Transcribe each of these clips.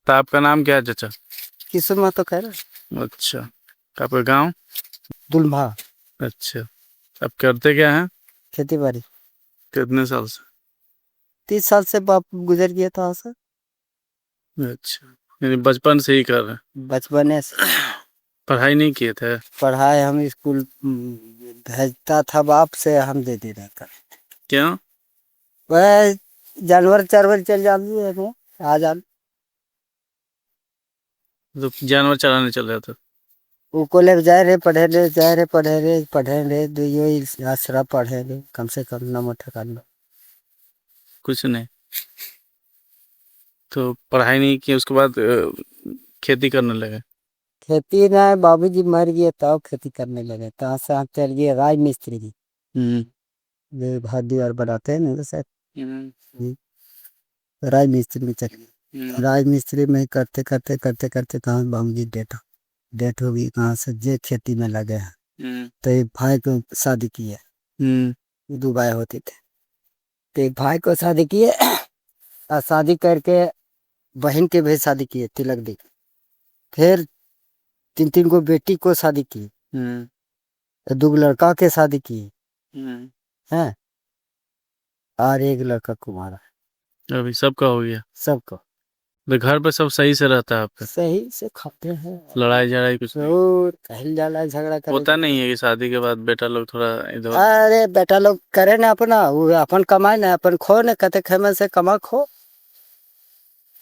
तो आपका नाम क्या है चाचा? किशोर महतो कह रहा। अच्छा, आपका गांव? दुल्हा। अच्छा, अब करते क्या हैं? खेती बाड़ी। कितने साल से? 30 साल से बाप गुजर गया था सर। अच्छा, यानी बचपन से ही कर रहे हैं। बचपने से पढ़ाई नहीं किए थे? पढ़ाए हम स्कूल भेजता था बाप से, हम दे दे रहता। क्यों? वह जानवर चरवर चल जाते है वो आ जा। तो जानवर चराने चल रहे थे? वो कोले जाए रे पढ़े रे, जाए रे पढ़े रे तो यही आसरा पढ़े रे, कम से कम नमो ठका लो। कुछ नहीं। तो पढ़ाई नहीं की, उसके बाद खेती करने लगे? खेती ना, बाबूजी मर गए तब खेती करने लगे, तहाँ से हम चल गए राज मिस्त्री जी। घर दीवार बनाते हैं ना सर, राज मिस्त्री में चल गए। राज मिस्त्री में करते करते करते करते कहाँ बाबूजी डेट हो गई, कहाँ से जे खेती में लगे हैं। तो एक भाई को शादी की है, दुबई होते थे। तो एक भाई को शादी किए और शादी करके बहन के भी शादी किए, तिलक दी। फिर 3 को बेटी को शादी की, 2 लड़का के शादी की है, और 1 लड़का कुमारा। अभी सबका हो गया? सबको तो घर पे सब सही से रहता है आपका? सही से खाते हैं, लड़ाई झगड़ा कुछ नहीं? और कहल जाला झगड़ा करे। होता नहीं है कि शादी के बाद बेटा लोग थोड़ा इधर? अरे बेटा लोग करे ना अपना, वो अपन कमाए ना, अपन खो ना, कहते खेमे से कमा खो।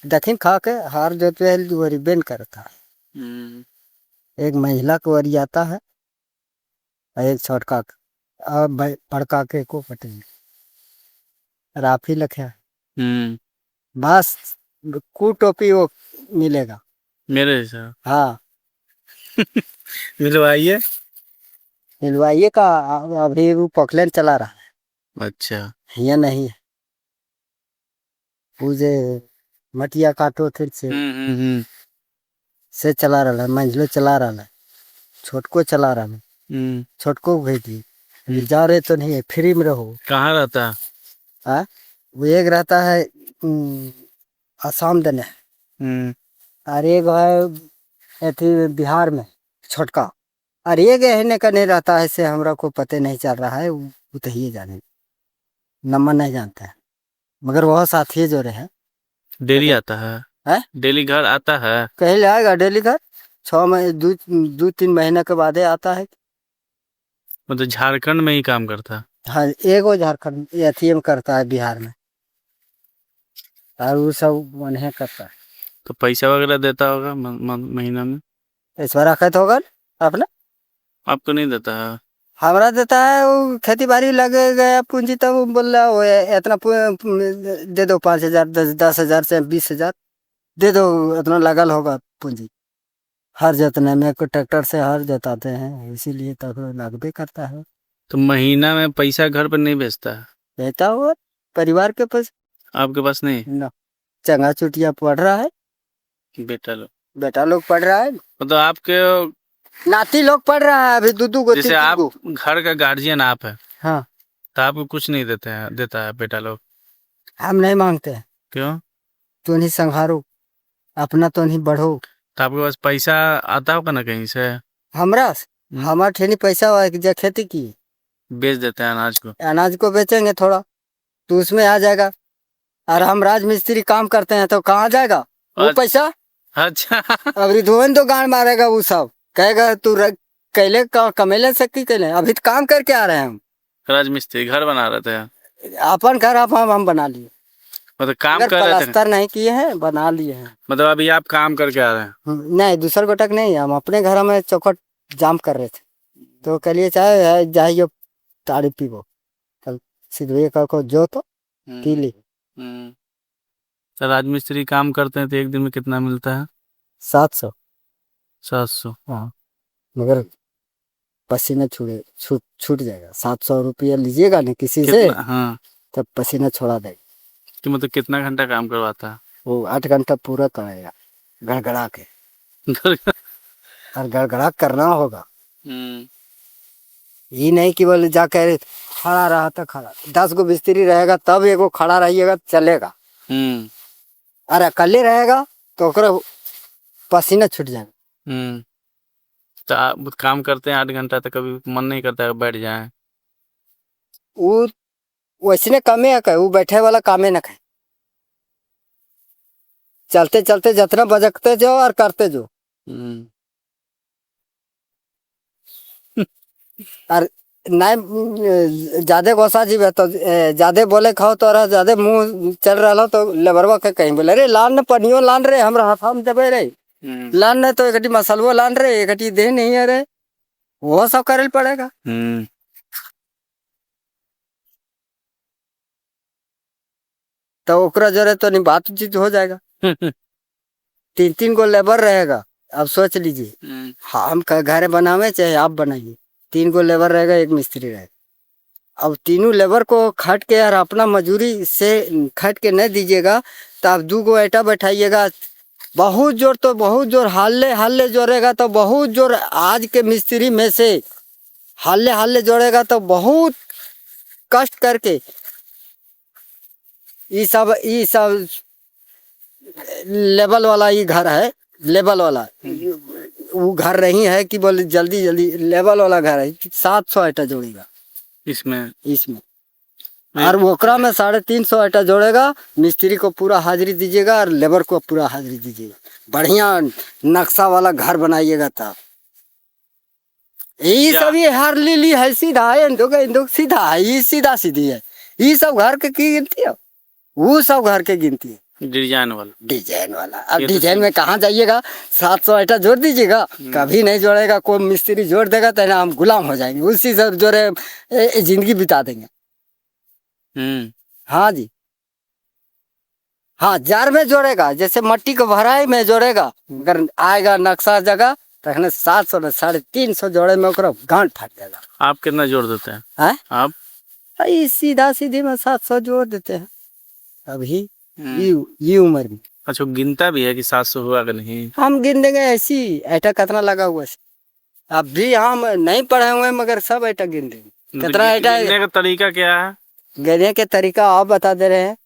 दक्षिण खा के हार जोते बेन करता है। एक महिला को वरियाता है और एक छोटका और बड़का के को पटेल राफी लखे। बस कू टोपी वो मिलेगा मेरे जैसा? हाँ। मिलवाइए। मिलवाइए का, अभी वो पॉकलैंड चला रहा है। अच्छा। ये नहीं है पूजे मटिया काटो फिर से चला रहा है, मंझलो चला रहा है, छोटको चला रहा है। छोटको को भेज दी, जा रहे तो नहीं है, फ्री में रहो। कहाँ रहता है? वो एक रहता है आसाम दने, और एक है अथी बिहार में छोटका, और एक कहने का नहीं रहता है, से हमरा को पता नहीं चल रहा है, वो तो ही जाने नंबर नहीं जानता है, मगर वह साथी जो रहे। डेली आता है? डेली घर आता है? कहीं आएगा डेली घर, 6 महीने 2-3 महीने के बाद आता है। मतलब झारखंड में ही काम करता है? हाँ, एगो झारखंड अथी में करता है, बिहार में, और वो सब उन्हें करता है। तो पैसा वगैरह देता होगा महीना में? ऐसा रखत होगा अपना, आपको नहीं देता है? हमरा देता है। वो खेती बाड़ी लगे गया पूंजी, तब वो बोल रहा वो इतना दे दो, 5,000 10,000 से 20,000 दे दो, इतना लगल होगा पूंजी। हर जोतने में को ट्रैक्टर से हर जोताते हैं, इसीलिए तब लगबे करता है। तो महीना में पैसा घर पर नहीं भेजता है? रहता हुआ परिवार के पास। आपके पास नहीं? ना, चंगा चुटिया पढ़ रहा है, बेटा लोग पढ़ रहा है, मतलब आपके नाती लोग पढ़ रहा है अभी, 2-2 को जैसे 3-3 आप को। घर का गार्जियन आप है, हाँ, तो आपको कुछ नहीं देता है बेटा लोग? हम नहीं मांगते हैं, क्यों? तो नहीं संभारो, अपना तो नहीं बढ़ो। तो आपके पास पैसा आता होगा ना कहीं से? हमरा हमारा ठेनी पैसा हुआ है कि जो खेती की बेच देते हैं अनाज को? अनाज को बेचेंगे थोड़ा, तो उसमें आ जाएगा। और हम राज मिस्त्री काम करते हैं, तो कहाँ जाएगा वो पैसा? अच्छा। अभी धोन तो गांड मारेगा, वो सब कहेगा तू कैले कमेले से की कैले, अभी तो काम करके आ रहे हैं हम। राजमिस्त्री घर बना रहे थे? अपन घर हम बना लिए, मतलब काम कर रहे थे? प्लास्टर नहीं किए हैं, बना लिए हैं। मतलब अभी आप काम करके आ रहे हैं? नहीं, दूसर गोटक नहीं, हम अपने घर में चौखट जाम कर रहे थे, तो कहिए चाहे जाइए ताड़ी पीबो, कल सीधे को जो तो पी ली। तो राजमिस्त्री काम करते हैं तो एक दिन में कितना मिलता है? 700। 700? हाँ, मगर पसीना छूट जाएगा। 700 रुपया लीजिएगा ना किसी से, हाँ, तब पसीना छोड़ा देगा। कि मतलब कितना घंटा काम करवाता है? वो 8 घंटा पूरा करेगा गड़गड़ा के, और गड़गड़ा करना होगा। ये नहीं कि बोले जाकर खड़ा रहा तो खड़ा, 10 गो मिस्त्री रहेगा तब एगो खड़ा रहिएगा चलेगा। अरे अकेले रहेगा तो ओकरा पसीना छूट जाएगा। तो आप काम करते हैं 8 घंटा, तो कभी मन नहीं करता है बैठ जाए? वो वैसने कामे है, वो बैठे वाला कामे न खाए, चलते चलते जितना बजकते जाओ और करते जाओ। और नहीं ज्यादा गोसा जी तो ज्यादा बोले खाओ तो ज्यादा मुंह चल रहा तो लेबरवा के कहीं बोले अरे लान न पनियो लान रे हमरा हाथ में दबे रे, लान नहीं तो एक मसलवो लान रे, एक दे नहीं है रे, वो सब करे पड़ेगा। तो ओकरा जरे तो नहीं बातचीत हो जाएगा। 3-3 गो लेबर रहेगा। अब सोच लीजिए, हम घर बनावे चाहे आप बनाइए, 3 गो लेबर रहेगा, 1 मिस्त्री रहेगा। अब तीनों लेबर को खट के यार अपना मजूरी से खट के नहीं दीजिएगा तो आप 2 गो ऐटा बैठाइएगा, बहुत जोर तो बहुत जोर हाले हाले जोड़ेगा तो बहुत जोर, आज के मिस्त्री में से हाले हाले जोड़ेगा तो बहुत कष्ट करके ये सब लेवल वाला ये घर है, लेवल वाला वो घर नहीं है कि बोले जल्दी जल्दी, लेवल वाला घर है, 700 ऐटा जोड़ेगा इसमें और ओकरा में 350 ऐटा जोड़ेगा। मिस्त्री को पूरा हाजिरी दीजिएगा और लेबर को पूरा हाजिरी दीजिएगा, बढ़िया नक्शा वाला घर बनाइएगा। तब ये सब ये हर ली है, सीधा है, इंदुक सीधा है, ये सीधा सीधी है, ये सब घर के की गिनती है, वो सब घर के गिनती है डिजाइन वाला। अब डिजाइन में कहाँ जाइएगा, 700 ऐटा जोड़ दीजिएगा, कभी नहीं जोड़ेगा कोई मिस्त्री, जोड़ देगा तो हम गुलाम हो जाएंगे, उसी से जोड़े जिंदगी बिता देंगे। हाँ जी, हाँ जार में जोड़ेगा, जैसे मट्टी को भराई में जोड़ेगा, अगर आएगा नक्शा जगह तो 700 में 350 जोड़े में गांठ फट जाएगा। आप कितना जोड़ देते हैं? आप सीधा सीधी में 700 जोड़ देते हैं अभी ये उम्र में। अच्छा, गिनता भी है कि 700 हुआ कि नहीं? हम गिन देंगे ऐसी ऐटा कितना लगा हुआ है, अब भी हम नहीं पढ़े हुए मगर सब ऐटा गिन देंगे। कितना ऐटा गिनने का तरीका क्या है? गिनने के तरीका आप बता दे रहे हैं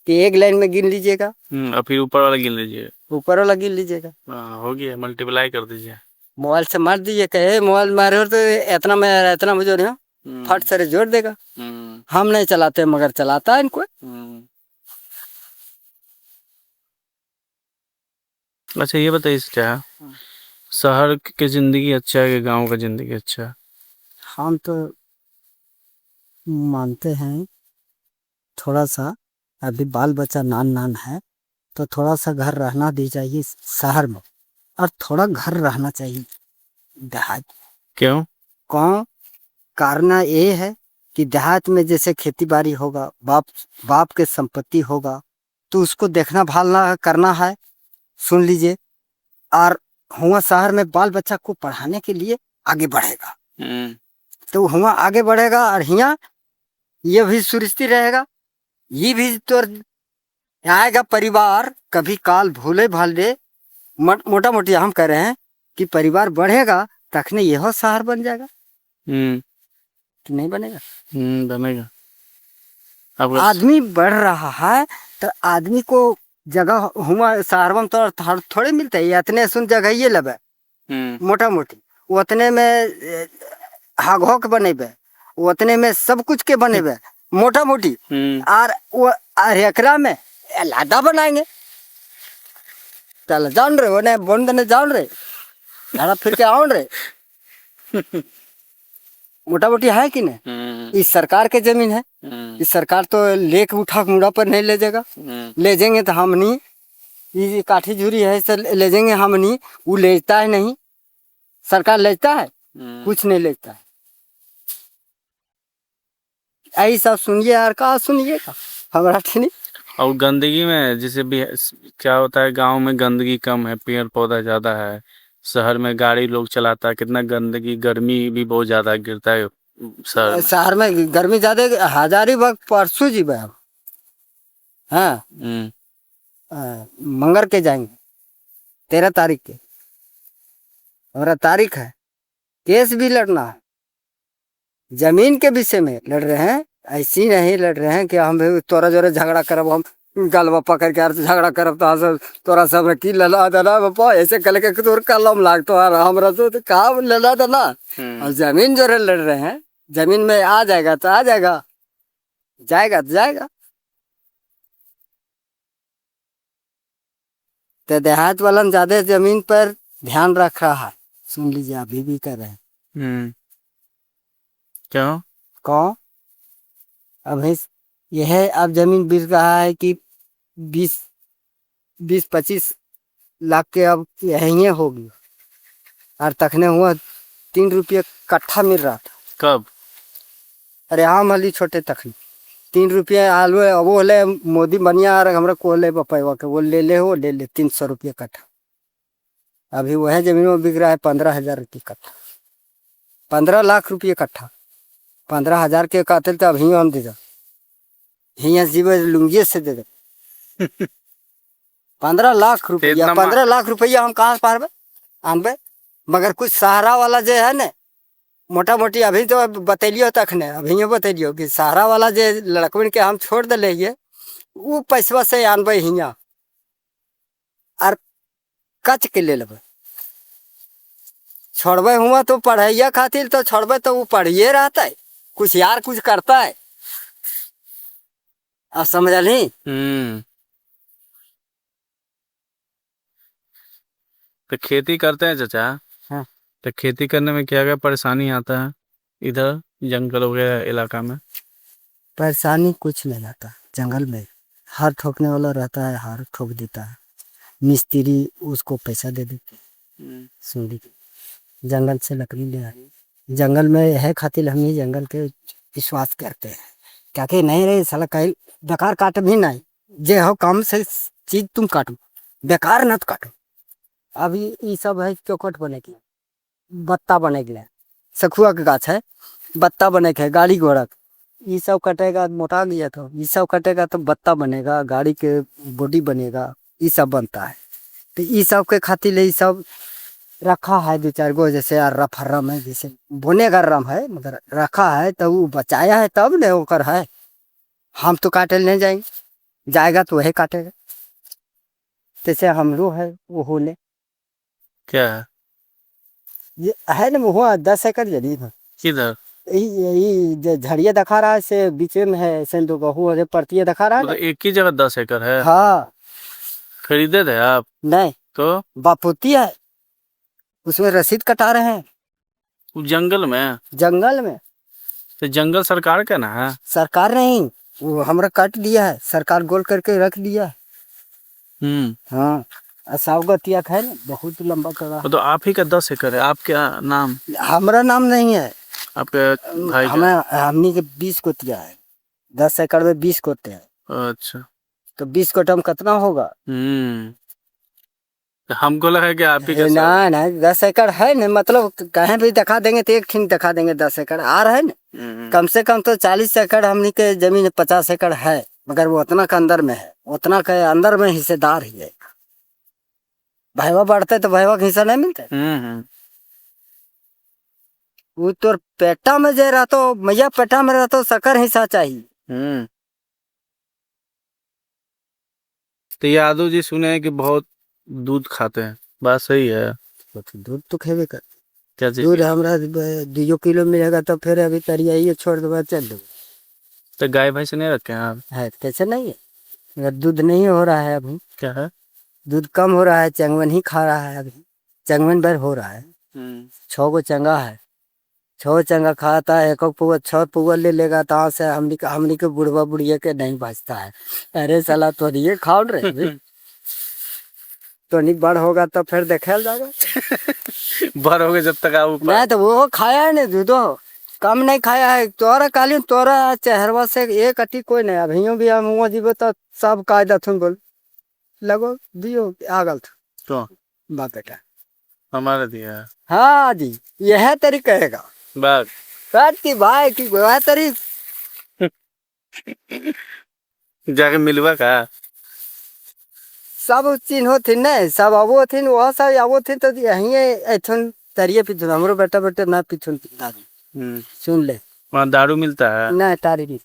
कि एक लाइन में गिन लीजिएगा, और फिर ऊपर वाला गिन लीजिए, ऊपर वाला गिन लीजिएगा, हो गया, मल्टीप्लाई कर दीजिए, मोबाइल से मार दीजिए, कहे मोबाइल मारे हो तो इतना में जो है फट से जोड़ देगा। हम नहीं चलाते मगर चलाता है इनको। अच्छा ये बताइए क्या शहर की जिंदगी अच्छा है कि गांव का जिंदगी अच्छा है? हम तो मानते हैं थोड़ा सा अभी बाल बच्चा नान है तो थोड़ा सा घर रहना दी चाहिए शहर में, और थोड़ा घर रहना चाहिए देहात। क्यों? कौन कारण ये है कि देहात में जैसे खेती बाड़ी होगा, बाप के संपत्ति होगा तो उसको देखना भालना करना है, सुन लीजिए, और हुआ शहर में बाल बच्चा को पढ़ाने के लिए आगे बढ़ेगा तो हुआ आगे बढ़ेगा, और यहाँ ये भी सुरक्षित रहेगा, ये भी तो आएगा परिवार, कभी काल भूले भाले मोटा मोटी हम कह रहे हैं कि परिवार बढ़ेगा तखने यह शहर बन जाएगा। तो नहीं बनेगा? बनेगा। अब आदमी बढ़ रहा है तो आदमी को जगह हुआ शहर में तो थोड़े मिलते है, इतने सुन जगह ये लबे मोटा मोटी, उतने में हाक बनेबे, उतने में सब कुछ के बनेबे मोटा मोटी, और वो एकरा में लादा बनाएंगे, चल जान रहे वो बोन देने जान रहे झाड़ा फिर के आउन रहे मोटा मोटी है कि नहीं? इस सरकार के जमीन है, इस सरकार तो लेके उठा मुड़ा पर नहीं ले जाएगा, ले जाएंगे तो हम नहीं, ये काठी झूरी है इसे ले जाएंगे हम नहीं, वो लेता है नहीं, सरकार लेता है कुछ नहीं लेता है। ऐसा सब सुनिए यार, कहा सुनिएगा हमारा नहीं। और गंदगी में जैसे भी क्या होता है, गांव में गंदगी कम है, पेड़ पौधा ज्यादा है, शहर में गाड़ी लोग चलाता है, कितना गंदगी, गर्मी भी बहुत ज्यादा गिरता है शहर में गर्मी ज्यादा, हजारी वक्त परसों जी भाई, हाँ मंगर के जाएंगे 13 तारीख के, हमारा तारीख है, केस भी लड़ना है, जमीन के विषय में लड़ रहे हैं, ऐसी नहीं लड़ रहे हैं कि हम तोरा जोरे झगड़ा करब हम गलवा पकड़ के झगड़ा करब तो सब तोरा सब की लला देना बापा ऐसे कल के तोर कलम लागतो और हमरा तो कहा लला देना। और जमीन जो लड़ रहे हैं जमीन में आ जाएगा तो आ जाएगा, जाएगा तो जाएगा। तो देहात वाला ज्यादा जमीन पर ध्यान रख रहा है, सुन लीजिए अभी भी कर रहे हैं। क्यों? कौन अभी यह अब जमीन बिक रहा है कि 20-25 लाख के अब यही होगी। और तखने हुआ 3 रुपये कट्ठा मिल रहा था। कब? अरे हाँ मली छोटे तखने 3 रुपये आलू है वो ले मोदी बनिया और हमरा को ले पैवा के वो ले हो ले 300 रुपये कट्ठा। अभी वह जमीन में बिक रहा है 15,000 रुपये कट्ठा, 15 लाख रुपये कट्ठा। 15,000 के कातिल तो अभी हम दे दो हिया जीवे लुंगी से दे दे 15 लाख रुपया। 15 लाख रुपया हम कहाँ से पारबे आनबे। मगर कुछ सहारा वाला जो है ना मोटा मोटी अभी तो बतैलियो तक ने अभी बतैलियो कि सहारा वाला जो लड़कन के हम छोड़ दे ये वो पैसवा से आनबे हिया और कच के ले लेबे। छोड़बे हुआ तो पढ़ैया खातिर तो छोड़बे तो वो पढ़िए रहता है, कुछ यार कुछ करता है। आप समझ ली। तो खेती करते हैं चाचा। हाँ। तो खेती करने में क्या क्या परेशानी आता है इधर जंगल वगैरह इलाका में? परेशानी कुछ नहीं आता, जंगल में हर ठोकने वाला रहता है, हर ठोक देता है। मिस्त्री उसको पैसा दे देते सुन लीजिए। जंगल से लकड़ी ले आई, जंगल में है खातिर हम ही जंगल के विश्वास करते हैं। क्या कि नहीं रहे साला कहीं बेकार काट भी नहीं, जे हो काम से चीज तुम काटो बेकार न काटो। अभी ये सब है चौकट बने की बत्ता बने के लिए सखुआ के गाछ है, बत्ता बने के गाड़ी घोड़ा ये सब कटेगा मोटा गया तो ये सब कटेगा तो बत्ता बनेगा, गाड़ी के बॉडी बनेगा, ये सब बनता है। तो ये सब के खातिर ये सब रखा है 2-4 गो जैसे रम है जैसे बोने का रम है मगर रखा है तो वो बचाया है तब नहीं होकर है। हम तो काटे नहीं जाएंगे, जाएगा तो वही काटेगा। जैसे हम लोग है वो होले क्या है ये है ना वो 10 एकड़ जमीन है। किधर? यही झड़िया दिखा रहा है से बीच में है ऐसे तो गहू परतिया दिखा रहा है। मतलब एक ही जगह 10 एकड़ है? हाँ। खरीदे थे आप? नहीं तो बापूती है उसमें रसीद कटा रहे हैं। जंगल में? जंगल में तो जंगल सरकार का ना है? सरकार नहीं, वो हमरा काट दिया है, सरकार गोल करके रख दिया है। हाँ असावगतिया है ना बहुत लंबा कड़ा। तो आप ही का 10 एकड़ है, आपका नाम? हमारा नाम नहीं है, आपके भाई हमें हमनी के 20 कोटिया है, 10 एकड़ में 20 कोटे है। अच्छा तो 20 कोटा में कितना होगा? हमको लगा कि आप ही का ना ना 10 एकड़ है ना, मतलब कहीं भी दिखा देंगे तो एक ठीक दिखा देंगे 10 एकड़ आ रहा है ना। कम से कम तो 40 एकड़ हमनी के जमीन 50 एकड़ है मगर वो उतना के अंदर में है, उतना के अंदर में हिस्सेदार ही है। भैया बढ़ते तो भैया का हिस्सा नहीं मिलता। वो तो पेटा में जे रहा तो मैया पेटा में रहा तो सकर हिस्सा चाहिए। तो यादव जी सुने हैं कि बहुत दूध खाते हैं, बात सही है? दूध तो खेबे कर, क्या दूध हमरा 2 किलो मिलेगा तो फिर अभी तरिया ही छोड़ दो चल दो। तो गाय भैंस नहीं रखे हैं आप? है कैसे नहीं है मगर दूध नहीं हो रहा है अभी। क्या है? दूध कम हो रहा है, चंगवन ही खा रहा है अभी, चंगवन भर हो रहा है। 6 गो चंगा है, 6 चंगा खाता है, एक पुआ 6 पुआ ले लेगा तो से हमनी के बुढ़वा बुढ़िया के नहीं बचता है। अरे साला तो ये खाओ रहे तो नहीं बड़ होगा तो फिर देखा जाएगा बड़ हो गए जब तक आप नहीं तो वो खाया है नहीं दूधो कम नहीं खाया है। तोरा काली तोरा चेहरवा से एक अटी कोई नहीं, अभी भी हम हुआ जीवो तो सब कायदा थुन बोल लगो दियो आगल तो बात बेटा हमारा दिया। हाँ जी यह तरी कहेगा बात की भाई की वह तरी जाके मिलवा का सब चिन्हो थी नहीं सब आवो थी वह सब आवो थी तो यही ऐथुन तरिए पिथुन हमरो बेटा बेटा ना पिथुन दारू सुन ले वहाँ दारू मिलता है? ना तारी नहीं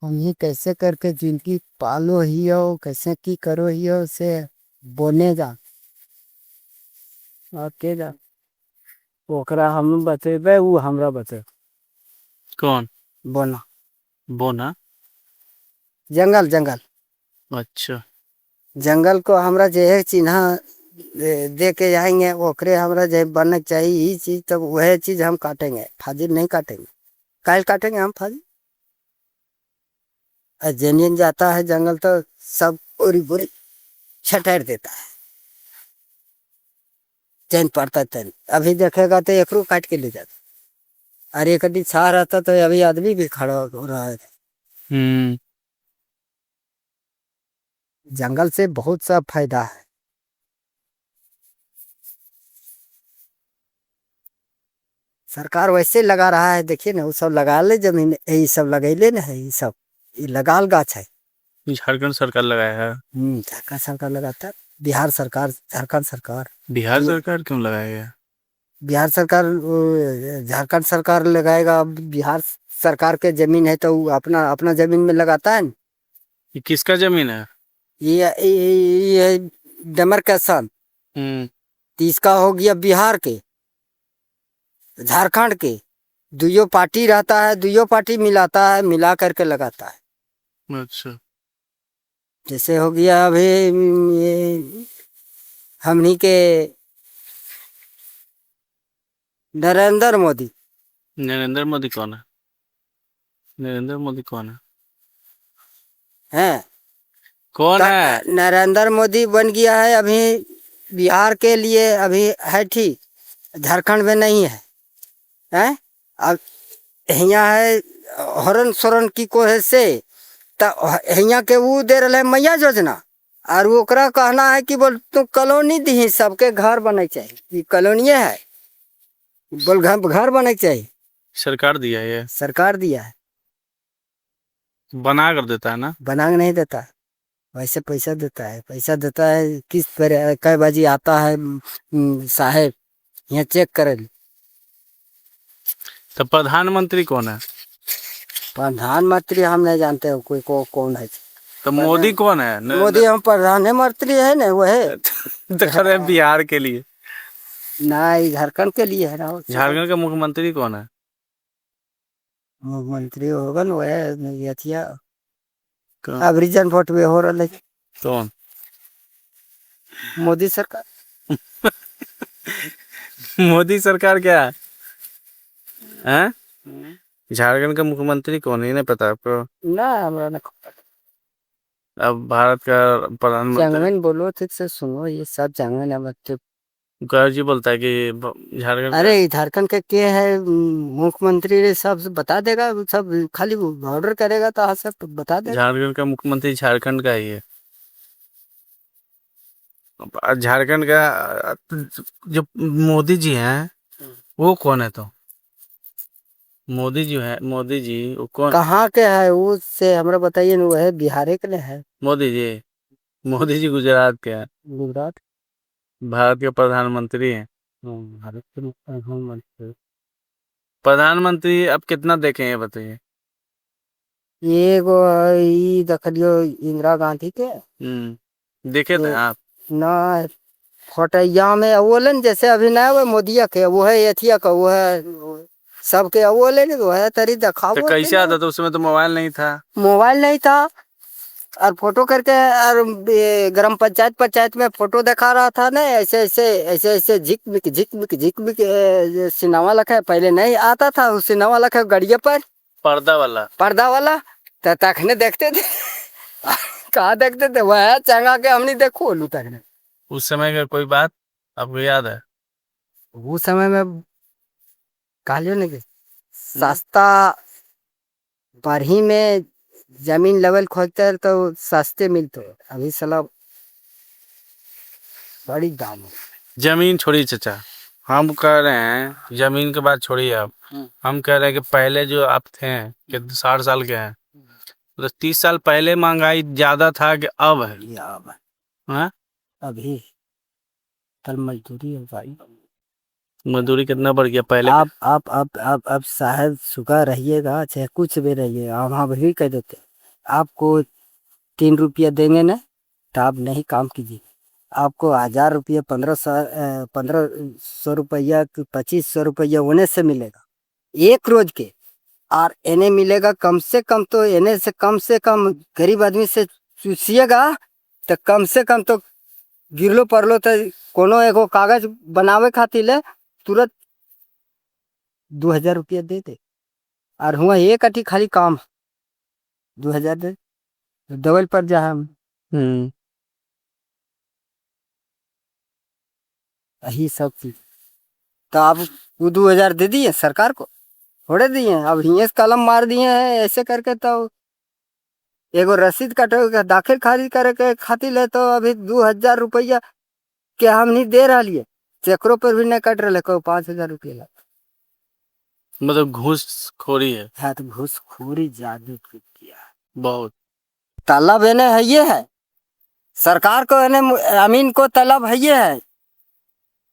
हम ये कैसे करके जिनकी पालो ही हो कैसे की करो ही हो से बोने जा और के जा ओकरा हम बतेबे वो हमरा बते कौन बोना बोना? जंगल जंगल अच्छा। जंगल को हमरा जे है चिन्हा दे के जाएंगे ओकरे हमरा जे बनना चाहिए ये चीज तब वह चीज हम काटेंगे फाजिल नहीं काटेंगे काल काटेंगे हम फाजिल जेनियन जाता है जंगल तो सब पूरी पूरी छटेर देता है चैन पड़ता तैन अभी देखेगा तो एक रू काट के ले जाता अरे कभी छा रहता तो अभी आदमी भी खड़ा हो रहा है जंगल से बहुत सा फायदा है सरकार वैसे लगा रहा है देखिए ना वो सब लगा ले जमीन ये सब लगैले ना है ये सब ये लगाल गाछ है झारखंड सरकार लगाया है? झारखंड सरकार लगाता है बिहार सरकार झारखंड सरकार बिहार सरकार क्यों लगाएगा? बिहार सरकार झारखंड सरकार लगाएगा बिहार सरकार के जमीन है तो वो अपना अपना जमीन में लगाता है ये किसका जमीन है? ये डेमरकेशन इसका हो गया बिहार के झारखंड के दुयो पार्टी रहता है दुयो पार्टी मिलाता है मिला करके लगाता है अच्छा। जैसे हो गया अभी ये हमनी के नरेंद्र मोदी नरेंद्र मोदी कौन है? नरेंद्र मोदी कौन है? हैं कौन है? नरेंद्र मोदी बन गया है अभी बिहार के लिए अभी है ठीक झारखंड में नहीं है हैं अब यहाँ है हरण सोरन की कोशिश से यहाँ के वो दे रहे मैया योजना और ओकरा कहना है कि बोल तू कॉलोनी दी सबके घर बने चाहिए कॉलोनी है बोल घर बने चाहिए सरकार दिया है? ये सरकार दिया है बना कर देता है ना? बना नहीं देता है वैसे पैसा देता है किस पर कई बाजी आता है साहेब यहाँ चेक करे तो प्रधानमंत्री कौन है? प्रधानमंत्री हम नहीं जानते हो कोई कौन है तो मोदी कौन है? मोदी हम प्रधानमंत्री है ना वो है तो बिहार के लिए नहीं झारखंड के लिए है ना झारखंड का मुख्यमंत्री कौन है? मुख्यमंत्री होगा ना वह अथिया अब रीजन वोट में हो रहा है कौन? मोदी सरकार मोदी सरकार क्या है? झारखंड का मुख्यमंत्री कौन है नहीं पता आपको? ना हमरा ना अब भारत का प्रधानमंत्री जंगल बोलो ठीक से सुनो ये सब जंगल है मतलब जी बोलता है कि झारखंड अरे झारखंड के है मुख्यमंत्री सब बता देगा सब खाली ऑर्डर करेगा तो सब बता देगा झारखंड का मुख्यमंत्री झारखंड का ही है झारखंड का जो मोदी जी हैं वो कौन है? तो मोदी जी वो कौन? कहाँ के है उससे हमरा बताइए ना वो है बिहार के लिए है मोदी जी गुजरात के हैं गुजरात भारत के प्रधानमंत्री हैं भारत के प्रधानमंत्री प्रधानमंत्री अब कितना देखे हैं बताइए? ये देख लियो इंदिरा गांधी के देखे थे आप? ना फोटैया में अवोलन जैसे अभी ना वो मोदिया के वो है एथिया का वो है सबके अवोलन वो है तरी दिखाओ तो कैसे आता था उसमें तो मोबाइल नहीं था और फोटो करके और ग्राम पंचायत में फोटो दिखा रहा था ना ऐसे झिक मिक सिनेमा लखा पहले नहीं आता था उस सिनेमा लखा गड़िया पर पर्दा वाला तो तखने देखते थे कहाँ देखते थे वह चंगा के हमने देखो लू तखने उस समय का कोई बात आपको याद है? उस समय में कालियो नहीं सस्ता बढ़ी में जमीन लेवल खोजते हैं तो सस्ते मिलते अभी साला बड़ी दाम है जमीन छोड़ी चाचा हम कह रहे हैं जमीन के बात छोड़िए आप हम कह रहे हैं कि पहले जो आप थे कि 60 साल के हैं मतलब 30 साल पहले महंगाई ज्यादा था कि अब है? ये अब है, हाँ? अभी कल मजदूरी है भाई। मजदूरी कितना बढ़ गया पहले? आप साहब सुखा रहिएगा चाहे कुछ भी रहिए, हम भी कह देते आपको 3 रुपया देंगे ना तो आप नहीं काम कीजिए। आपको 1000 रुपया 1500 रुपया 2500 रुपया उन्हें से मिलेगा एक रोज के, और इन्हें मिलेगा कम तो इन्हें से कम गरीब आदमी से चूसिएगा तो कम से कम तो गिरलो पड़लो तो कोनो एगो कागज बनावे खातिर ले तुरंत 2000 रुपया दे दे, और हुआ एक अठी खाली काम 2000 दे डबल पर जा हम। यही सब चीज तो आप वो 2000 दे दिए सरकार को, थोड़े दिए, अब हिये से कलम मार दिए हैं ऐसे करके। तो एगो रसीद कटे दाखिल खारिज करे के खातिर ले तो अभी 2000 रुपया के हम नहीं दे रहा लिए, चेकरों पर भी नहीं कट रहे को 5000 रुपया लगा। मतलब घूसखोरी है। हाँ तो घूसखोरी ज्यादा किया बहुत। तालाब है ये है सरकार को, अमीन को तालाब है ये है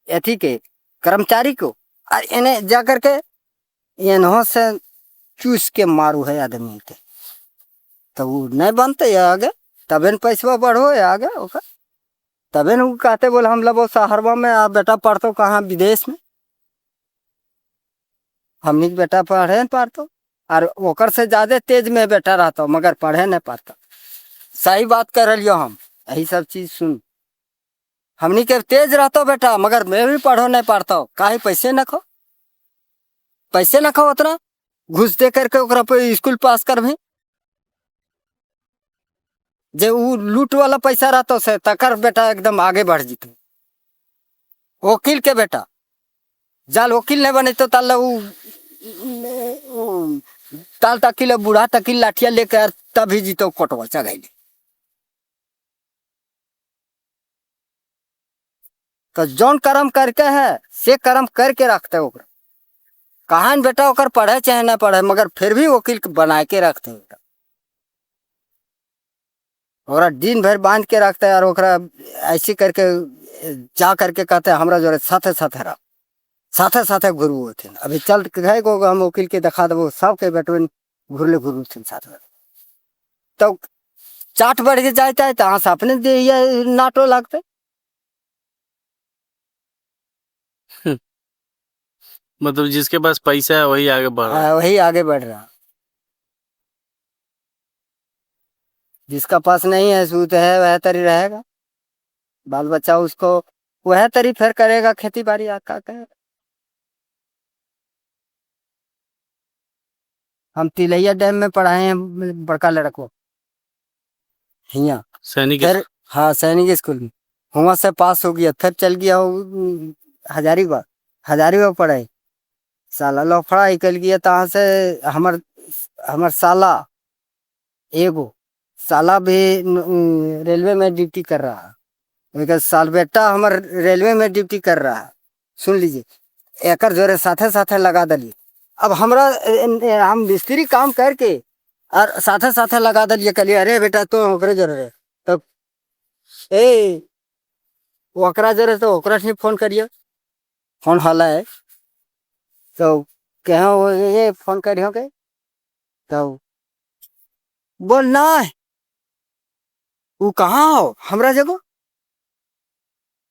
एथी के कर्मचारी को, और इन्हें जा करके इन्हों से चूस के मारू है आदमी के, तो वो नहीं बनते है आगे, तबे न पैसा बढ़ो है आगे ओकर, तबे न वो कहते बोले हम लोग शहरवा में आप बेटा पढ़तो कहाँ विदेश में, हमनी के बेटा पढ़े न पारतो, और ओकर से ज्यादा तेज में बेटा रहता मगर पढ़े नहीं पाता। सही बात कर रही हो हम, यही सब चीज सुन, हमनी के तेज रहता बेटा मगर मैं भी पढ़ो नहीं पारता, काहे पैसे न खो, पैसे न खो उतना घुस दे करके ओकरा पे स्कूल पास कर भी, जे वो लूट वाला पैसा रहता से तकर बेटा एकदम आगे बढ़ जीतो। वकील के बेटा जाल वकील नहीं बने तो ताल ताल तकील बूढ़ा तकील लाठिया लेकर तभी जीतो कोटवा चढ़ाई। तो जौन कर्म करके है से कर्म करके रखते ओकरा, कहान बेटा ओकर पढ़े चाहे ना पढ़े मगर फिर भी वकील बना के रखते ओकरा, ओकरा दिन भर बांध के रखते और ओकरा ऐसे करके जा करके कहते हमरा जो साथे साथे रह साथे साथे गुरु होते अभी चल गए गो हम वकील के दिखा देवो सबके बेटो घुरले गुरु थे साथ में, तो चाट बढ़ के जाता है तो से अपने दे नाटो लगते। मतलब जिसके पास पैसा है वही आगे बढ़ रहा है। वही आगे बढ़ रहा, जिसका पास नहीं है सूत है वह तरी रहेगा, बाल बच्चा उसको वह तरी फिर करेगा खेती बाड़ी का करेगा। हम तिलैया डैम में पढ़ाए हैं बड़का लड़को हिया सैनिक फिर, हाँ सैनिक स्कूल में वहाँ से पास हो गया, फिर चल गया हजारीबाग पढ़ाई, साला लफड़ा निकल गया तहाँ से हमर हमर साला एगो साला भी रेलवे में ड्यूटी कर रहा है, साल बेटा हमर रेलवे में ड्यूटी कर रहा है, सुन लीजिए एकर जोरे साथे साथे लगा दलिए। अब हमरा हम मिस्त्री काम करके और साथे साथे लगा दिए, कलिए अरे बेटा तो ओकरे जरे तब ए ओकरा जरे तो ओकरा से फोन करिए, फोन हला है तो कहो ये फोन करियो के तो बोल ना वो कहाँ हो हमरा जगह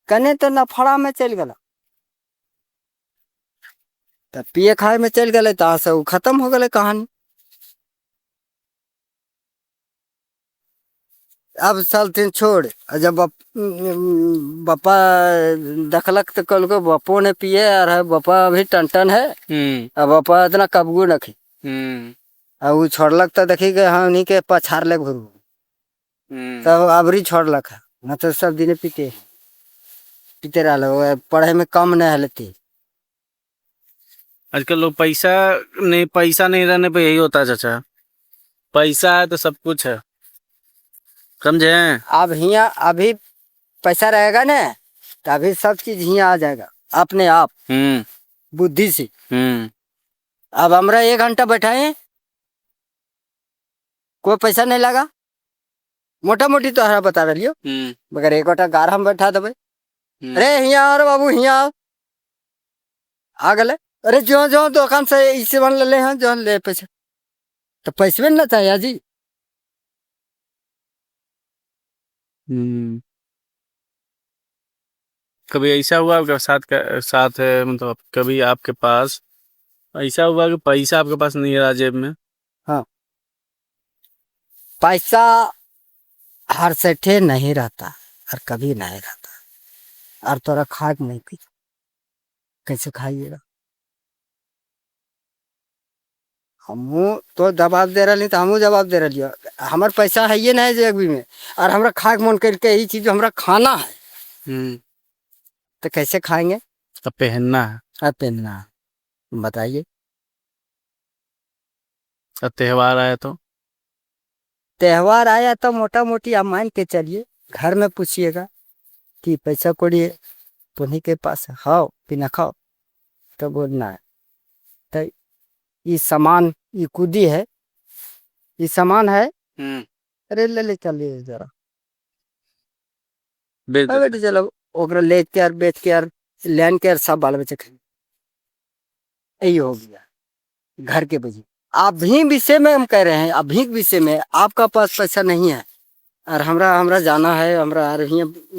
कने तो नफड़ा में चल गला, तब पिए खाए में चल गए तहाँ से वो खत्म हो गए कहानी। अब साल तीन छोड़ जब बप्पा दखलक तो कल को बप्पो ने पिए और है बप्पा अभी टन है, अब बप्पा इतना कबू नखी अब वो छोड़लक तो देखी गए हाँ उन्हीं के पछाड़ ले घुरू, तब अबरी छोड़लक है न तो सब दिन पीते पीते रहा, पढ़े में कम नहीं हलती। आजकल लोग पैसा नहीं रहने पे यही होता है चाचा, पैसा है तो सब कुछ है, समझे? अब हिया अभी पैसा रहेगा ना तो अभी सब चीज हिया आ जाएगा अपने आप बुद्धि से। अब हमरा 1 घंटा बैठाए कोई पैसा नहीं लगा, मोटा मोटी तो हरा बता रही हो, मगर एक गोटा गारा में बैठा दबे, अरे हिया और बाबू हिया आ गए, अरे जो जो दुकान से इसे बन ले हैं जो ले पैसे, तो पैसे भी ना चाहिए जी। कभी ऐसा हुआ आपके साथ है, मतलब कभी आपके पास ऐसा हुआ कि पैसा आपके पास नहीं रहा जेब में? हाँ, पैसा हर सेठे नहीं रहता और कभी नहीं रहता, और तोरा खाक नहीं पी कैसे खाइएगा? हमू तो जवाब दे रही, तो हमू जवाब दे रही, हमार पैसा है ये नहीं जेब में, और हमरा खाक मन करके यही चीज हमरा खाना है, तो कैसे खाएंगे? अब पहनना है, अब पहनना है, बताइए। अब त्योहार आया तो? त्योहार आया तो मोटा मोटी आप मान के चलिए, घर में पूछिएगा कि पैसा कोड़ी तुम्हीं के पास है, खाओ पीना खाओ, तो बोलना है तो ये सामान ये कूदी है, ये सामान है, अरे ले चलिए जरा बेटे, चलो ओकरा ले के और बेच के और लेन के और सब बाल बच्चे खाए, यही हो गया घर के बजी। अभी विषय में हम कह रहे हैं, अभी विषय में आपका पास पैसा नहीं है और हमरा जाना है, हमरा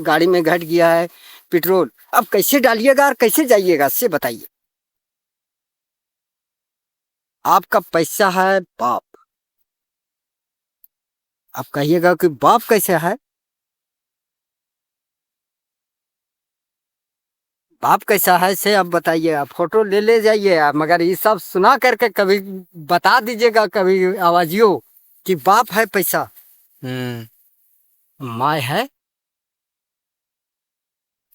गाड़ी में घट गया है पेट्रोल, अब कैसे डालिएगा और कैसे जाइएगा से बताइए। आपका पैसा है बाप, आप कहिएगा कि बाप कैसे है, बाप कैसा है से आप बताइए, आप फोटो ले जाइए आप, मगर ये सब सुना करके कभी बता दीजिएगा कभी आवाजियो कि बाप है पैसा, माय है,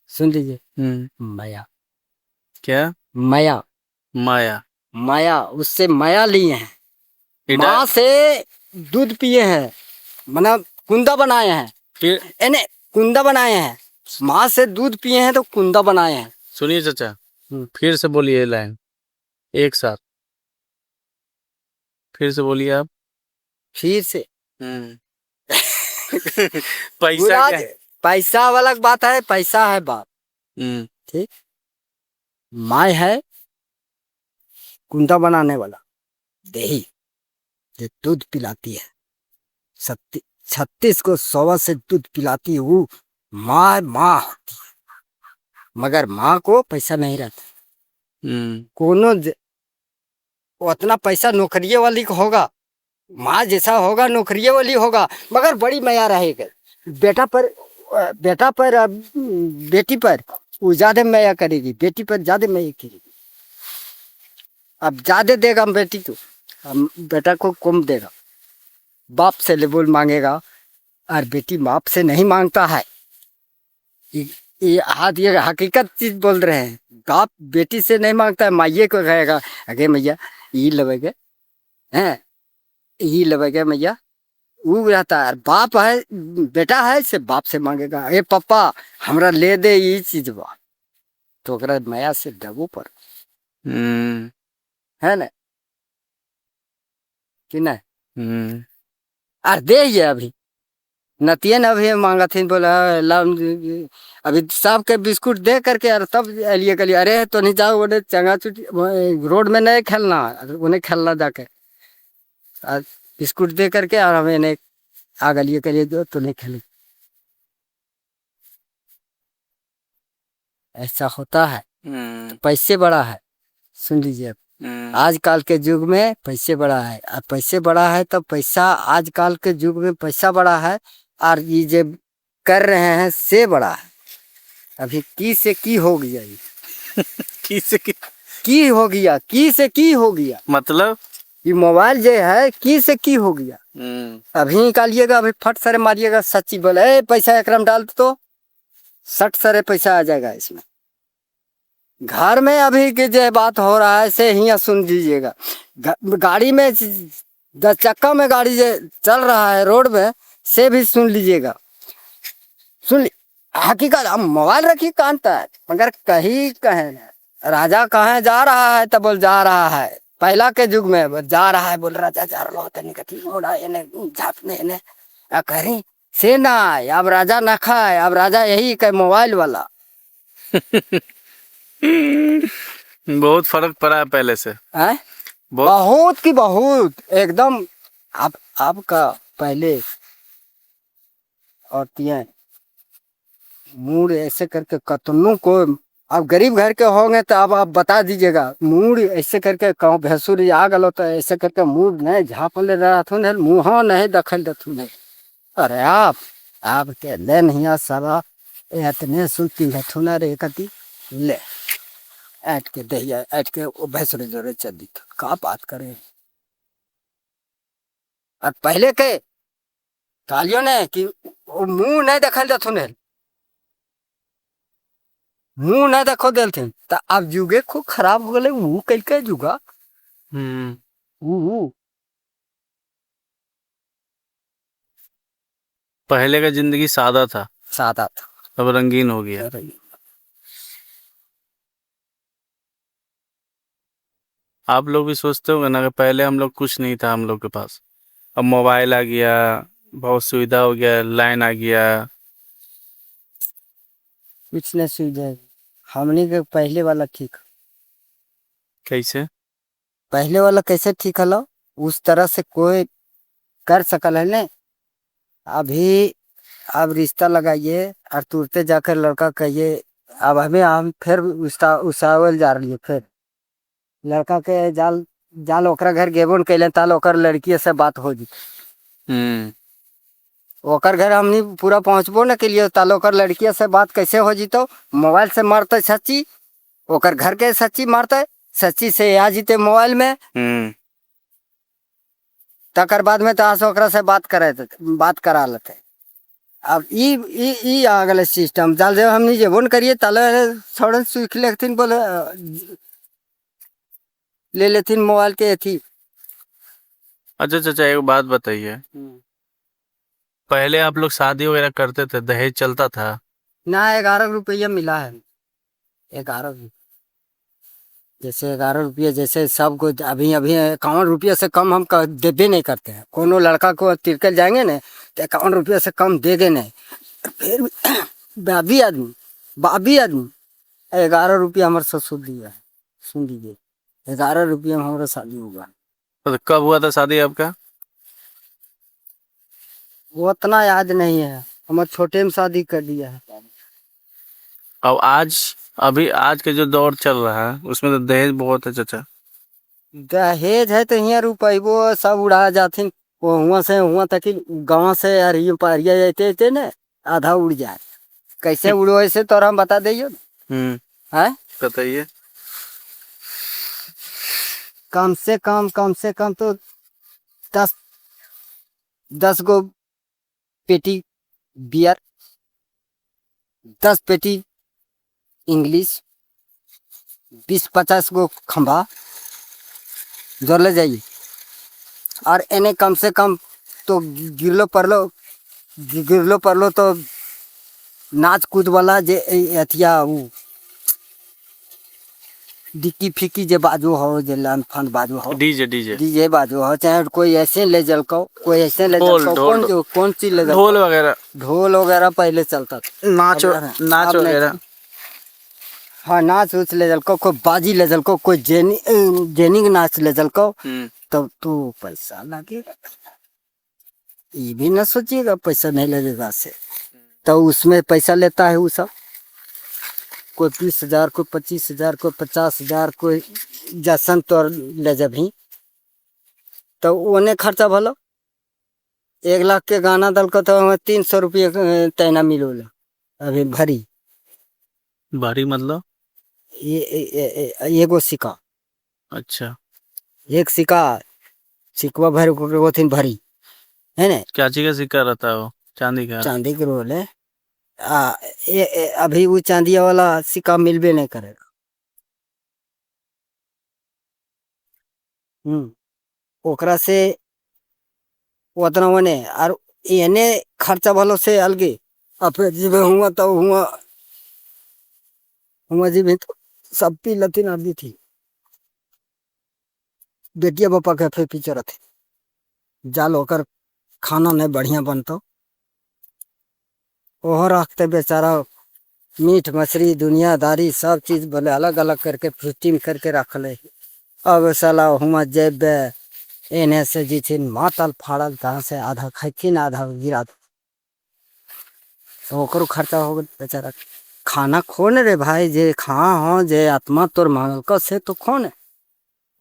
सुन लीजिए, माया। क्या? माया, माया, माया, उससे माया लिए हैं, माँ से दूध पिए हैं, मतलब कुंदा बनाए हैं, फिर कुंदा बनाए हैं, माँ से दूध पिए हैं तो कुंदा बनाए हैं। सुनिए चाचा, फिर से बोलिए लाइन एक साथ, फिर से बोलिए आप, फिर से पैसा क्या है? पैसा वाला बात है, पैसा है बाप, ठीक, माँ है कुंदा बनाने वाला, दही जो दूध पिलाती है, 36 को 100 से दूध पिलाती है, वो माँ होती है, मगर माँ को पैसा नहीं रहता, कोनो उतना पैसा नौकरिये वाली को होगा, माँ जैसा होगा नौकरिये वाली होगा, मगर बड़ी माया रहेगा, बेटा पर बेटी पर वो ज्यादा माया करेगी, बेटी पर ज्यादा माया करेगी, अब ज्यादा देगा बेटी तो बेटा को कम देगा, बाप से लेबुल मांगेगा और बेटी बाप से नहीं मांगता है, ये हकीकत चीज बोल रहे हैं, बाप बेटी से नहीं मांगता है, माइये को कहेगा अगे मैया ये लवेगे हैं, ये लवेगे मैया, वो रहता है, बाप है बेटा है से बाप से मांगेगा, ए पापा हमरा ले दे ये चीज बा, तो माया से दबो पर है ना कि नहीं, और दे ये अभी नतिये न अभी मांगा थी, बोला अभी सब के बिस्कुट दे करके और तब लिए कलिए, अरे तो नहीं जाओ बोले चंगा चुटी रोड में नहीं खेलना, उन्हें खेलना जाके बिस्कुट दे करके और हमें नहीं आ गलिए कलिए जो तो नहीं खेले, ऐसा होता है, तो पैसे बड़ा है, सुन लीजिए आजकल के युग में पैसे बड़ा है, और पैसे बड़ा है तो पैसा आजकल के युग में पैसा बड़ा है, और ये जो कर रहे हैं से बड़ा है, अभी की से की हो गया ये की से की हो गया, की से की हो गया, मतलब ये मोबाइल जो है की से की हो गया, अभी निकालिएगा, अभी फट सरे मारिएगा, सच्ची बोले पैसा एकरम डाल तो 60 सरे पैसा आ जाएगा इसमें, घर में अभी की जो बात हो रहा है से ही सुन लीजिएगा, गाड़ी में 10 चक्का में गाड़ी जो चल रहा है रोड में से भी सुन लीजिएगा, सुन हकीकत, हम मोबाइल रखिए कान तक, मगर कहीं कहे राजा कहे जा रहा है तब बोल जा रहा है, पहला के युग में जा रहा है बोल राजा जा रहा तनी कथी घोड़ा एने झापने एने आ कहीं से ना आए, अब राजा ना खाए, अब राजा यही के मोबाइल वाला। बहुत फर्क पड़ा है पहले से। है बहुत बहुत की बहुत एकदम। अब का पहले औरतियां मूड ऐसे करके कतनों को, अब गरीब घर के होंगे तो अब आप बता दीजिएगा, मूड ऐसे करके कहूँ भैंसुर आ गलो तो ऐसे करके मूड नहीं झाप ले रहा थू नहीं मुँह नहीं दखल दथू नहीं। अरे आप के ले नहीं आ सारा इतने सुनती है थू ना रे कती ले ऐट के दहिया ऐट के वो भैंसुर जोरे चल दी का बात करे। और पहले के कालियों ने कि वो मुंह नहीं दखल दथू नहीं, मुंह नहीं देखो देलथिन तो अब जुगे खूब खराब हो गए वो कल के जुगा। वो पहले का जिंदगी सादा था, सादा था, अब रंगीन हो गया। आप लोग भी सोचते होंगे ना कि पहले हम लोग कुछ नहीं था हम लोग के पास, अब मोबाइल आ गया, बहुत सुविधा हो गया, लाइन आ गया। कुछ नहीं सुविधा, हमने के पहले वाला ठीक। कैसे? पहले वाला कैसे ठीक हलो उस तरह से कोई कर सकल है ने। अभी अब रिश्ता लगाइए और तुरते जाकर लड़का कहिए, अब हमें हम फिर उसावल जा रही है, फिर लड़का के जाल जाल ओकरा घर गेबो कैले ताल ओकर लड़की से बात हो जी। ओकर घर हमनी पूरा पहुंचबो न के लिए ताल ओकर लड़किया से बात कैसे हो जीतो, मोबाइल से मारते सच्ची, ओकर घर के सच्ची मारते सच्ची से आ जीते मोबाइल में। तकर बाद में तो आस ओकरा से बात करे बात करा लेते। अब ई आ गए सिस्टम जाल जब हमनी जेबो न करिए ताले थोड़े सीख लेथिन बोले ले लेथिन मोबाइल के थी। अच्छा चाचा एक बात बताइए, पहले आप लोग शादी वगैरह करते थे दहेज चलता था? ना 11 रुपया मिला है, 11 जैसे 11 रुपये जैसे सब कुछ अभी अभी 51 रुपये से कम हम देबे नहीं करते हैं। कोनो लड़का को तिरकल जाएंगे ना तो 51 रुपये से कम देगे नहीं। फिर बाबी आदमी 11 रुपया हमारे ससुर दिया है, सुन लीजिए 11 रुपये में हमारा शादी हुआ। तो कब हुआ था शादी आपका? वो उतना याद नहीं है, हमारे छोटे में शादी कर दिया है। अब अभी आज के जो दौर चल रहा है उसमें तो दहेज बहुत है चाचा। दहेज है तो यहाँ रुपये सब उड़ा जाते वो हुआ से हुआ तक गाँव से यार ये पारिया जाते ने आधा उड़ जाए, कैसे उड़ो ऐसे तो हम बता दियो है। बताइए। कम से कम तो 10 गो पेटी बियर, 10 पेटी इंग्लिश, 20-50 गो खंबा जोड़ ले जाइए। और इन्हें कम से कम तो गिरलो परलो तो नाच कूद वाला जे अथिया वो डिक्की फिक्की जे बाजू हो जे लान फन बाजू हो डीजे बाजू हो, चाहे कोई ऐसे ले जल को कोई ऐसे ले जल को कौन चीज ले ढोल वगैरह पहले चलता था, नाच वगैरह। हाँ नाच उच ले जल को कोई बाजी ले जल को कोई जेनिंग नाच ले जल को तब तो पैसा लगेगा। ये भी ना सोचिएगा पैसा नहीं लगेगा से, तो उसमें पैसा लेता है वो सब, कोई 20,000 कोई 25,000 कोई 50,000 कोई जसन तो ले जब ही तो उन्हें खर्चा भलो 1 लाख के गाना दल को तो 300 रुपये तैना मिलो अभी भरी मतलब ये एगो सिक्का। अच्छा एक सिक्का भरी है ना। क्या चीज का सिक्का रहता है वो? चांदी के रोल है। अभी वो चांदिया वाला सिक्का मिलबे नहीं करेगा। ओकरा से उतना वने और एने खर्चा भलो से अलगे अब जीवे हुआ तो हुआ जीवे तो सब पी लती नदी थी। बेटिया बापा के फिर पीछे रहते जाल होकर खाना नहीं बढ़िया बनता ओह रखते बेचारा मीट मछली दुनियादारी सब चीज बोले अलग अलग करके फ्रूटी में करके रख ले अब साला हुआ जेब एने से जी थी मातल फाड़ल कहाँ से आधा खैथिन आधा गिरा तो ओकरो खर्चा हो गया बेचारा खाना खोन रे भाई जे खा हो जे आत्मा तोर मांगल से तो खोन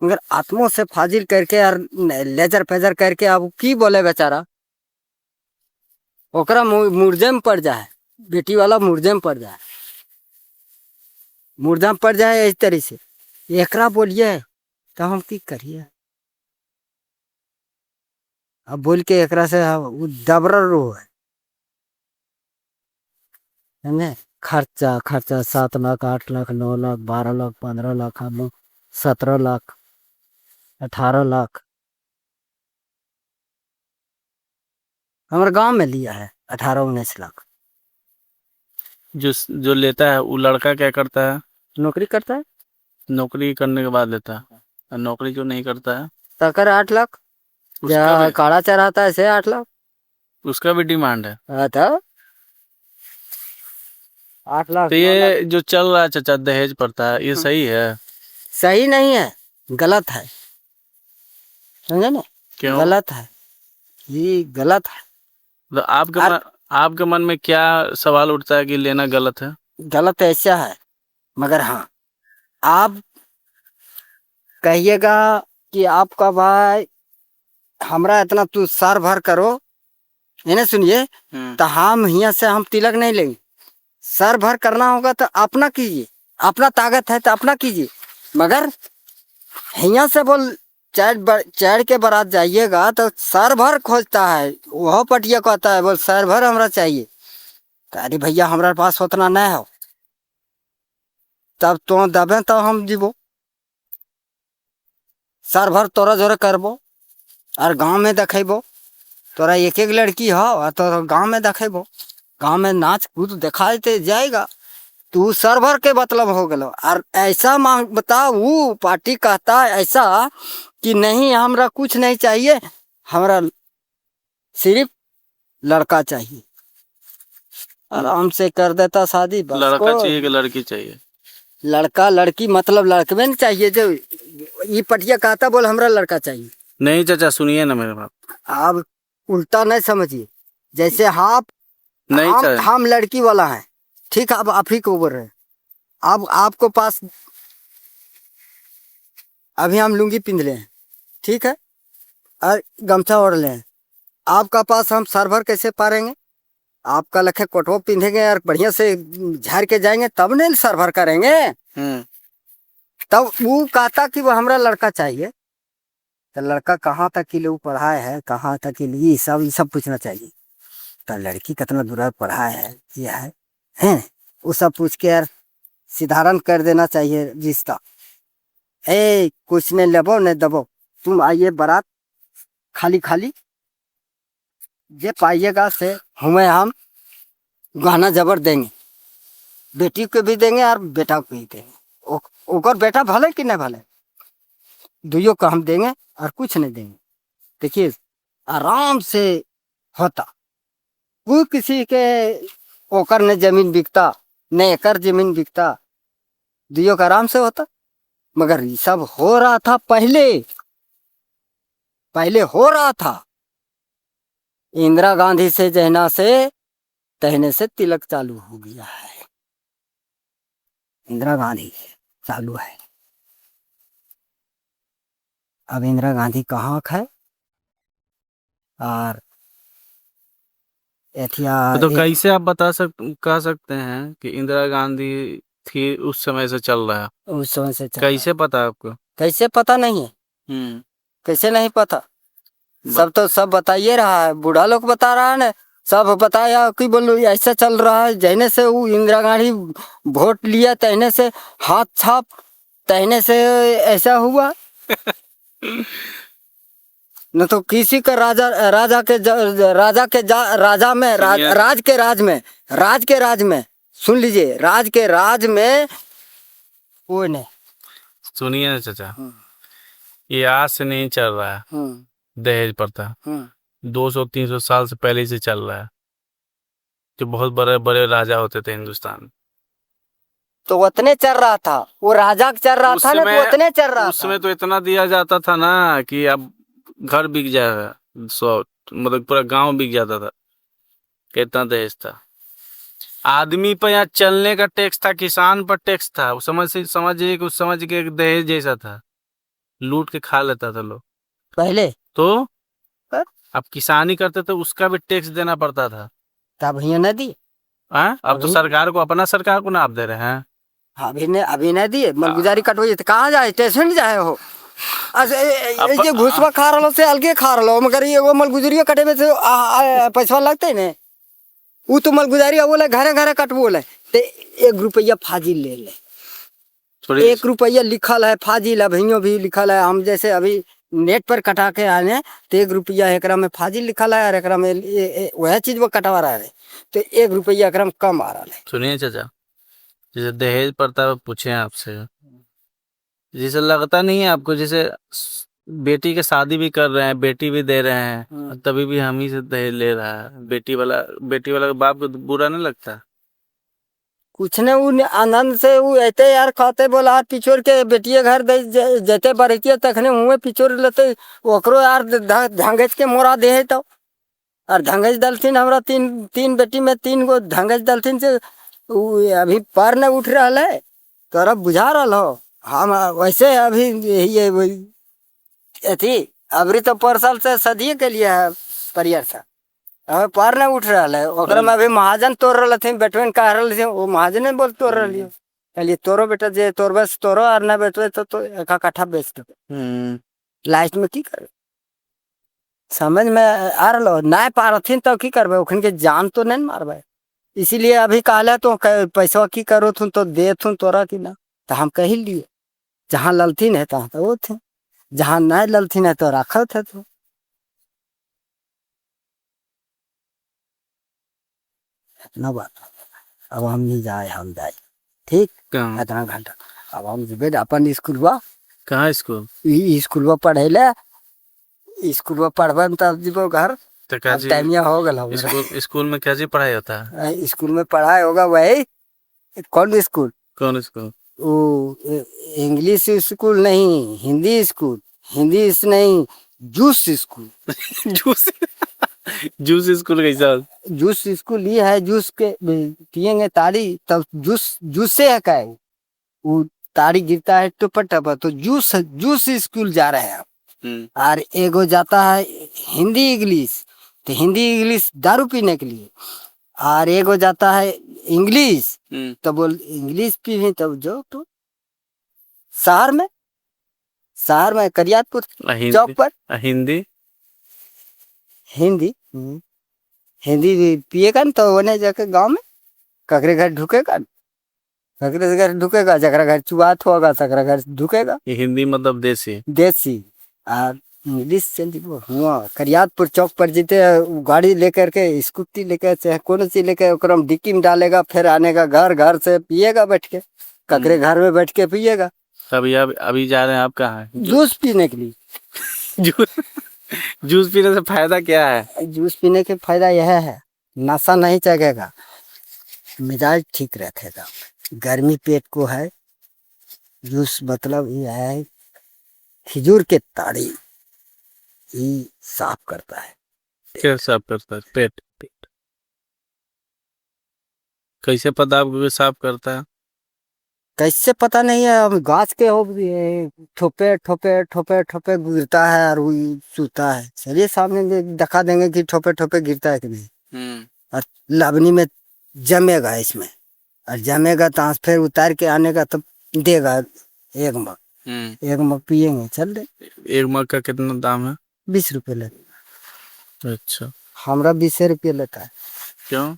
मगर आत्मों से फाजिल करके यार लेजर फेजर करके अब की बोले बेचारा ओकरा मुर्जे में पड़ जाए बेटी वाला मुर्जे में पड़ जाए मुर्जा में पड़ जाए इस तरह से एकरा बोलिए तो हम की करिए अब बोल के एकरा से दबर रो है खर्चा खर्चा 7 लाख 8 लाख 9 लाख 12 लाख 15 लाख 17 लाख 18 लाख हमारे गांव में लिया है 18-19 लाख जो लेता है वो लड़का क्या करता है? नौकरी करता है नौकरी करने के बाद लेता है और नौकरी जो नहीं करता है तकर 8 लाख उसका भी काड़ा चढ़ाता है से 8 लाख उसका भी डिमांड है। था 8 लाख तो ये जो चल रहा है चाचा दहेज प्रथा ये सही है? सही नहीं है गलत है समझे ना क्यों गलत है जी गलत है तो आपके मन में क्या सवाल उठता है कि लेना गलत है? गलत ऐसा है मगर हाँ आप कहिएगा कि आपका भाई हमरा इतना तू सार भर करो इन्हें सुनिए तो हम यहाँ से हम तिलक नहीं लेंगे सर भर करना होगा तो अपना कीजिए अपना ताकत है तो अपना कीजिए मगर यहाँ से बोल चढ़ के बारात जाइएगा तो सर भर खोजता है वह पटिया कहता है बोल सर भर हमरा चाहिए तो अरे भैया हमारे पास उतना नहीं हो तब तो दबे तो हम जीवो सर भर तोरा जोरे करबो और गांव में देखेबो तोरा एक एक लड़की हो तो गांव में देखेबो गांव में नाच कूद दिखाते जाएगा तू सर्वर के मतलब हो गलो और ऐसा मांग बता वो पार्टी कहता है ऐसा कि नहीं हमरा कुछ नहीं चाहिए हमरा सिर्फ लड़का चाहिए आराम से कर देता शादी बस लड़का चाहिए कि लड़की चाहिए? लड़का लड़की मतलब लड़कवे नहीं चाहिए जो ये पटिया कहता बोल हमरा लड़का चाहिए। नहीं चाचा सुनिए ना मेरे बात आप उल्टा नहीं समझिए जैसे नहीं हम लड़की वाला है ठीक है अब आप ही को बोल रहे हैं अब आपको पास अभी हम लुंगी पिंध ले हैं ठीक है और गमछा ओढ़ ले हैं आपका पास हम सरभर कैसे पारेंगे आपका लखे कोटो पिंधेंगे और बढ़िया से झाड़ के जाएंगे तब नहीं सरभर करेंगे। तब वो कहता कि वो हमरा लड़का चाहिए तो लड़का कहाँ तक के लिए पढ़ाया है कहाँ तक के लिए ये सब पूछना चाहिए तो लड़की कितना दूर पढ़ाया है ये है वो सब पूछ के यार सिधारण कर देना चाहिए रिश्ता कुछ नहीं लेबो नहीं दबो तुम आइए बारात खाली खाली जे पाइएगा से हमें हम गहना जबर देंगे बेटी को भी देंगे और बेटा को भी देंगे ओकर बेटा भले कि नहीं भले दुइयों को हम देंगे और कुछ नहीं देंगे। देखिए आराम से होता कोई किसी के ओकर ने जमीन बिकता न एकर जमीन बिकता दुइयों का आराम से होता मगर ये सब हो रहा था पहले हो रहा था इंदिरा गांधी से जहना से तहने से तिलक चालू हो गया है इंदिरा गांधी चालू है अब इंदिरा गांधी कहाँ है और तो कैसे आप कह सकते हैं कि इंदिरा गांधी थी उस समय से चल रहा है उस समय से कैसे पता आपको? कैसे पता नहीं है कैसे नहीं पता सब तो सब बताइए रहा है बूढ़ा लोग बता रहा है ना सब बताया कि बोलो ऐसा चल रहा है जहने से वो इंदिरा गांधी वोट लिया तहने से हाथ छाप तहने से ऐसा हुआ न तो किसी का राज के राज में सुन लीजिए राज के राज में कोई नहीं सुनिए ना चाचा ये आज से नहीं चल रहा है हाँ दहेज प्रथा, हाँ 200-300 साल से पहले से चल रहा है। जो बहुत बड़े बड़े राजा होते थे हिंदुस्तान में। तो उतने चल रहा था, वो राजा चल रहा उस था ना, तो समय उतने चल रहा उस था। समय तो इतना दिया जाता था ना कि अब घर बिक जाएगा, सौ मतलब पूरा गांव बिक जाता था, कितना दहेज था। आदमी पर यहाँ चलने का टैक्स था, किसान पर टैक्स था। वो समझिए कि उस समझ के एक दहेज जैसा था, लूट के खा लेता था लोग। पहले तो पर अब किसानी करते थे, उसका भी टैक्स देना पड़ता था। तब ये न दी। हाँ, अब तो अभी सरकार को, अपना सरकार को ना आप दे रहे हैं। अभी न दिए, मलगुजारी कटवाई तो कहाँ जाए, स्टेशन जाए हो। अब जे घुसवा खा रहा से अलगे खा रहा, मगर ये वो मलगुजरिया कटे में से पैसा लगते ने। वो तो मलगुजारी बोले घरे घरे कट बोले, तो 1 रुपया फाजिल ले ले। थोड़ी 1 रुपया लिखल है फाजिल, अभियो भी लिखल है। हम जैसे अभी नेट पर कटा के आने, तो 1 रुपया एकरा में फाजिल लिखल है, और एकरा में वह चीज वो कटवा रहा है, तो 1 रुपया एकरा में कम आ रहा है। सुनिए चाचा, जैसे दहेज प्रथा पे पूछे आपसे, जैसे लगता नहीं है आपको जैसे बेटी के शादी भी कर रहे हैं, बेटी भी दे रहे हैं, तभी भी हम ही से दहेज ले रहा है बेटी वाला बाप को बुरा नहीं लगता? कुछ ने वो आनंद से वो ऐते यार खाते बोला यार पिछोर के बेटिए घर दे जते बरतिए तखने हुए पिछोर लेते ओकरो यार धंगज के मोरा दे है। तो और धंगज दलथिन हमरा तीन तीन बेटी में 3 गो धंगज दलथिन से अभी पर न उठ रहा है। तोरा बुझा रहा हो हम वैसे अभी ये अथी अबरी तो पर साल से सदिए के लिए है परियर सा अब पार नहीं उठ रहा है। ओकरा में अभी महाजन तोड़ रहा थे, बेटवन कह रहा थे, वो महाजन ने बोल तोड़ रही कहलिए तोरो बेटा जे तोड़ बस तोरो, और ना बेटवे तो एक कट्ठा बेच दो। लास्ट में की कर समझ में आ रहा ना पा रथिन तो की करबे, ओखन के जान तो नहीं मारबे। इसीलिए अभी कहले तो पैसा की करो थुन तो दे थुन तोरा की ना, तो हम कही लिए जहाँ ललथिन है तहाँ तो वो थे, जहाँ नहीं ललथिन है तो रखल थे। तो इतना बात अब हम नहीं जाए, हम जाए ठीक कहाँ इतना घंटा। अब हम जब अपन स्कूलवा कहाँ स्कूल? स्कूलवा पढ़े ले, स्कूलवा पढ़बन तब जीवो घर। तो क्या अब टाइमिया हो गल स्कूल में क्या चीज पढ़ाई होता है? स्कूल में पढ़ाई होगा वही कौन स्कूल, कौन स्कूल? वो इंग्लिश स्कूल नहीं, हिंदी स्कूल। हिंदी नहीं, juice school. Juice juice school कैसा? जूस स्कूल ये है, जूस के पियेंगे ताड़ी तब जूस जूस से है का वो ताड़ी गिरता है टपा टपा, तो जूस जूस स्कूल जा रहे हैं। और एगो जाता है हिंदी इंग्लिश, तो हिंदी इंग्लिश दारू पीने के लिए। और एगो जाता है इंग्लिश, तो बोल इंग्लिश पी तब जो तो शहर में करियातपुर चौक पर हिंदी हिंदी हिंदी पिएगा न तो वने जाके गांव में ककरे घर ढुकेगा, ककरे घर ढुकेगा, जकरा घर चुआत होगा तकरा घर ढुकेगा। ये हिंदी मतलब देसी देसी और इंग्लिश चल हुआ करियातपुर चौक पर जीते गाड़ी लेकर के स्कूटी लेकर चाहे कौन सी लेकर ओकरम डिक्की में डालेगा, फिर आने का घर घर से पिएगा बैठ के, ककरे घर में बैठ के पिएगा। अभी अभी जा रहे हैं आप कहाँ? जूस पीने के लिए। जूस जूस पीने से फायदा क्या है? जूस पीने के फायदा यह है नशा नहीं चढ़ेगा, मिजाज ठीक रखेगा, गर्मी पेट को है। जूस मतलब ये है खिजूर के ताड़ी ही साफ करता है। क्या साफ करता है? पेट कैसे पता आपको कि साफ करता है? कैसे पता नहीं है, अब गाछ के हो ठोपे ठोपे ठोपे ठोपे गिरता है और वो सूता है। चलिए सामने दिखा देंगे कि ठोपे ठोपे गिरता है कि नहीं। और लबनी में जमेगा इसमें, और जमेगा तो फिर उतार के आने का तो देगा 1 मग। 1 मग पियेंगे चल दे। 1 मग का कितना दाम है? 20 रुपये लेता। अच्छा, हमरा 20 रुपये लेता है। क्यों?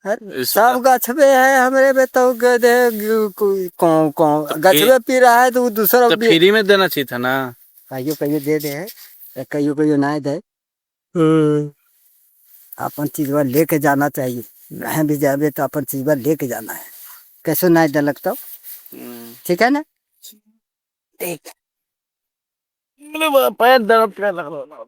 सब गछबे है हमरे में तो गधे कौन गछबे पी रहा है तो वो दूसरा तो फ्री में देना चाहिए था ना। कहियो कहियो दे दे है, कहियो कहियो ना दे। अपन चीजवा लेके जाना चाहिए, कहीं भी जावे तो अपन चीजवा लेके जाना है, कैसे ना दे लगता। ठीक है ना, ठीक। मेरे पैर दर्द करने लग रहा